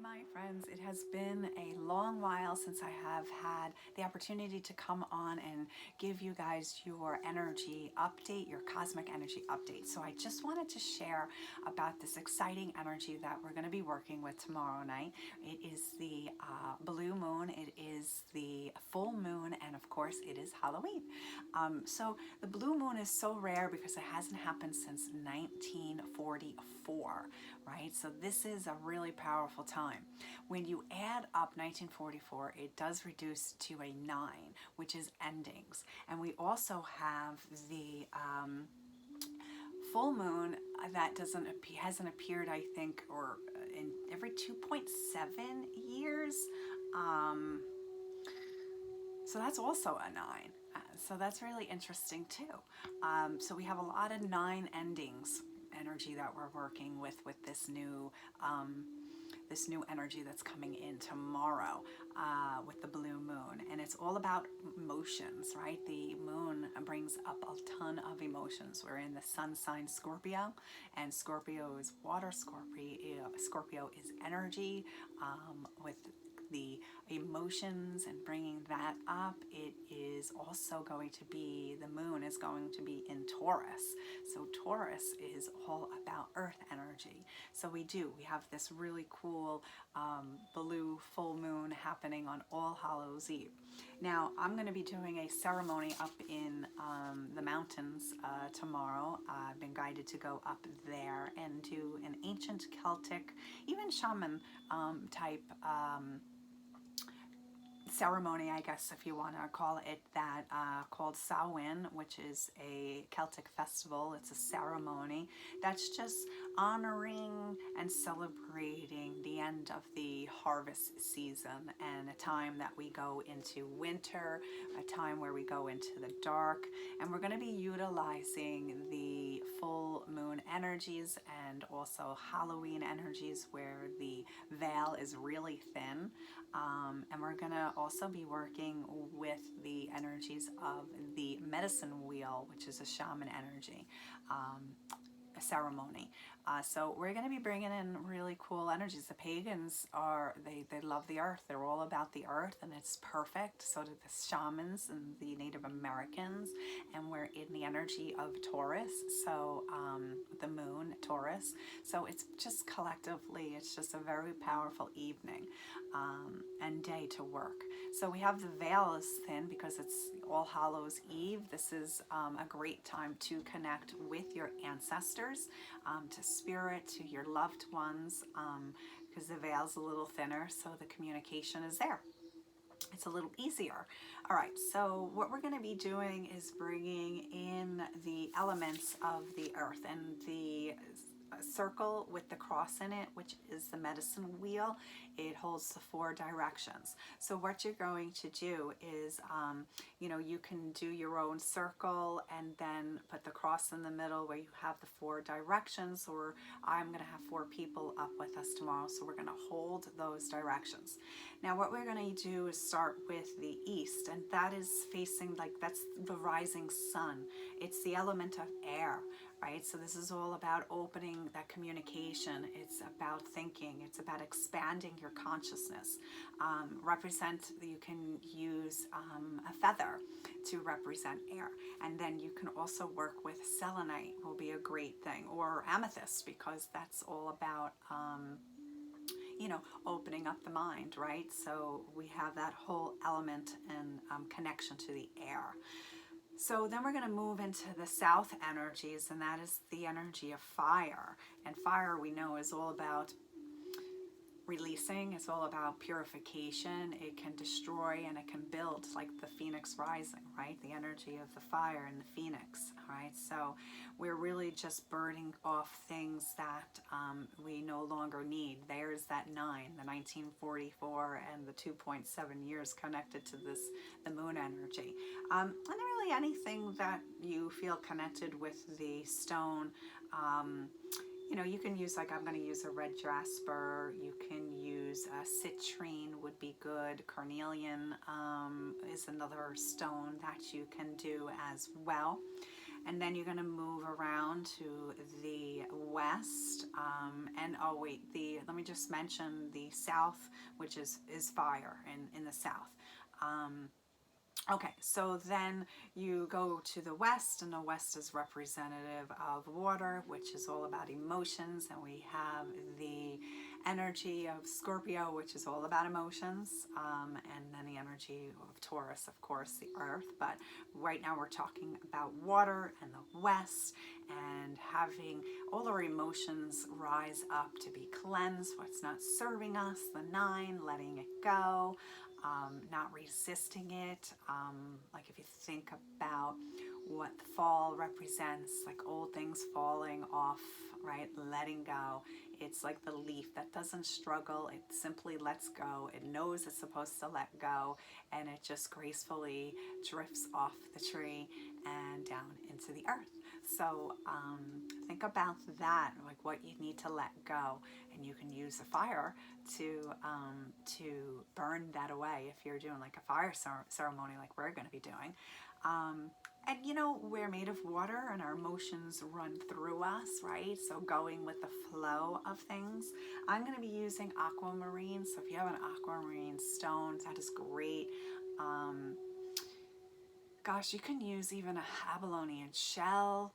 My friends, it has been a long while since I have had the opportunity to come on and give you guys your energy update, your cosmic energy update. So I just wanted to share about this exciting energy that we're going to be working with tomorrow night. It is the blue moon, it is the full moon, and of course it is Halloween. So the blue moon is so rare because it hasn't happened since 1944, right? So this is a really powerful time. When you add up 1944, it does reduce to a 9, which is endings. And we also have the full moon that hasn't appeared, I think, or in every 2.7 years. Um, so that's also a 9. So that's really interesting too. So we have a lot of 9 endings energy that we're working with this new energy that's coming in tomorrow with the blue moon. And it's all about emotions, right? The moon brings up a ton of emotions. We're in the sun sign Scorpio, and Scorpio is water. Scorpio is energy with the emotions and bringing that up. It is also going to be, the moon is going to be in Taurus. So Taurus is all about earth energy. So we have this really cool blue full moon happening on All Hallows Eve. Now I'm going to be doing a ceremony up in the mountains tomorrow. I've been guided to go up there and do an ancient Celtic, even shaman type ceremony, I guess, if you want to call it that, called Samhain, which is a Celtic festival. It's a ceremony that's just honoring and celebrating the end of the harvest season and a time that we go into winter, a time where we go into the dark. And we're going to be utilizing the full moon energies and also Halloween energies where the veil is really thin. And we're going to also be working with the energies of the medicine wheel, which is a shaman energy. A ceremony. So we're going to be bringing in really cool energies. The pagans they love the earth. They're all about the earth, and it's perfect. So do the shamans and the Native Americans, and we're in the energy of Taurus. So the moon, Taurus. So it's just collectively, it's just a very powerful evening and day to work. So we have the veil is thin because it's All Hallows Eve. This is a great time to connect with your ancestors, to spirit, to your loved ones, because the veil's a little thinner, so the communication is there. It's a little easier. All right, so what we're going to be doing is bringing in the elements of the earth, and the circle with the cross in it, which is the medicine wheel. It holds the 4 directions. So what you're going to do is, you can do your own circle and then put the cross in the middle where you have the 4 directions, or I'm going to have 4 people up with us tomorrow. So we're going to hold those directions. Now what we're going to do is start with the east, and that is facing, that's the rising sun. It's the element of air. Right? So this is all about opening that communication. It's about thinking. It's about expanding your consciousness. You can use a feather to represent air. And then you can also work with selenite, will be a great thing, or amethyst, because that's all about opening up the mind, right? So we have that whole element and connection to the air. So then we're going to move into the south energies, and that is the energy of fire. And fire, we know, is all about releasing. It's all about purification. It can destroy and it can build, like the phoenix rising, right? The energy of the fire and the phoenix, right? So we're really just burning off things that we no longer need. There's that 9, the 1944 and the 2.7 years connected to the moon energy. And really anything that you feel connected with the stone. You can use, I'm going to use a red jasper. You can use citrine, would be good. Carnelian is another stone that you can do as well. And then you're going to move around to the west. And oh wait, let me just mention the south, which is fire in the south. Okay, so then you go to the west, and the west is representative of water, which is all about emotions, and we have the energy of Scorpio, which is all about emotions, and then the energy of Taurus, of course, the earth. But right now we're talking about water and the west, and having all our emotions rise up to be cleansed, what's not serving us, the 9, letting it go. Not resisting it. Like if you think about what the fall represents, like old things falling off, right? Letting go. It's like the leaf that doesn't struggle. It simply lets go. It knows it's supposed to let go, and it just gracefully drifts off the tree and down into the earth. So think about that, like what you need to let go, and you can use the fire to burn that away if you're doing like a fire ceremony like we're going to be doing. And you know, we're made of water and our emotions run through us, right? So going with the flow of things. I'm going to be using aquamarine. So if you have an aquamarine stone, that is great. Gosh, you can use even a Babylonian shell.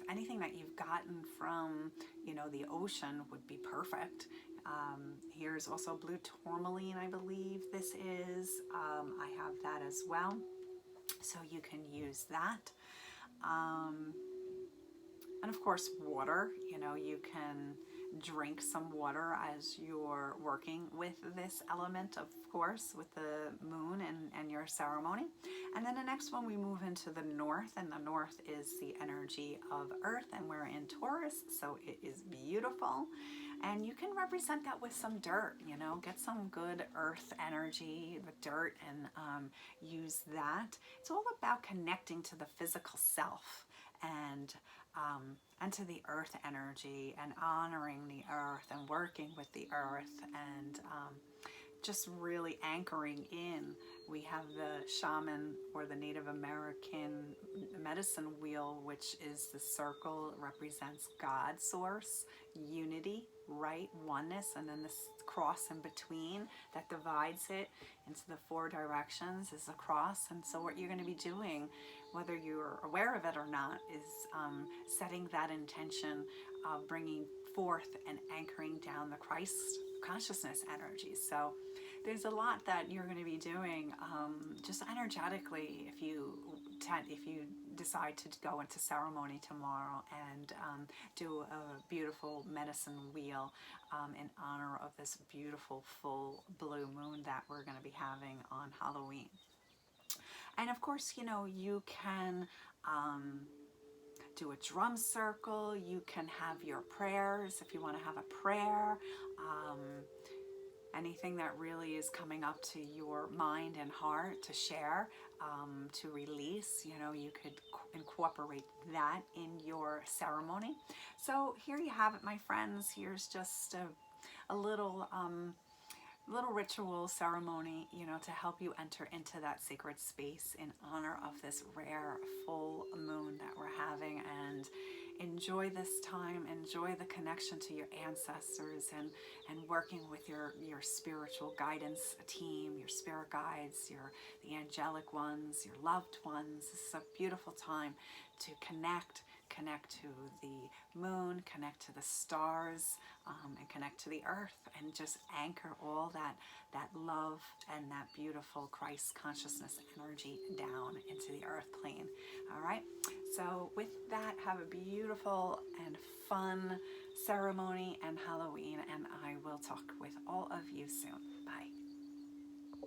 Anything that you've gotten from, you know, the ocean would be perfect. Here's also blue tourmaline, I believe this is. I have that as well. So you can use that. And of course, water. You know, you can drink some water as you're working with this element, of course, with the moon and your ceremony. And then the next one, we move into the north, and the north is the energy of earth, and we're in Taurus, so it is beautiful. And you can represent that with some dirt, you know, get some good earth energy, the dirt, and use that. It's all about connecting to the physical self and to the earth energy, and honoring the earth and working with the earth, and just really anchoring in. We have the shaman or the Native American medicine wheel, which is the circle, represents God, source, unity, right, oneness, and then this cross in between that divides it into the 4 directions is a cross. And so what you're going to be doing, whether you're aware of it or not, is setting that intention of bringing forth and anchoring down the Christ consciousness energy. So there's a lot that you're going to be doing just energetically if you decide to go into ceremony tomorrow and do a beautiful medicine wheel in honor of this beautiful full blue moon that we're going to be having on Halloween. And of course, you know, you can do a drum circle. You can have your prayers if you want to have a prayer. Anything that really is coming up to your mind and heart to share, to release, you know, you could incorporate that in your ceremony. So here you have it, my friends. Here's just a little ritual ceremony, you know, to help you enter into that sacred space in honor of this rare full moon that we're having. And enjoy this time, enjoy the connection to your ancestors, and working with your spiritual guidance team, your spirit guides, the angelic ones, your loved ones. This is a beautiful time to connect to the moon, connect to the stars, and connect to the earth, and just anchor all that love and that beautiful Christ consciousness energy down into the earth plane. All right. So with that, have a beautiful and fun ceremony and Halloween, and I will talk with all of you soon. Bye.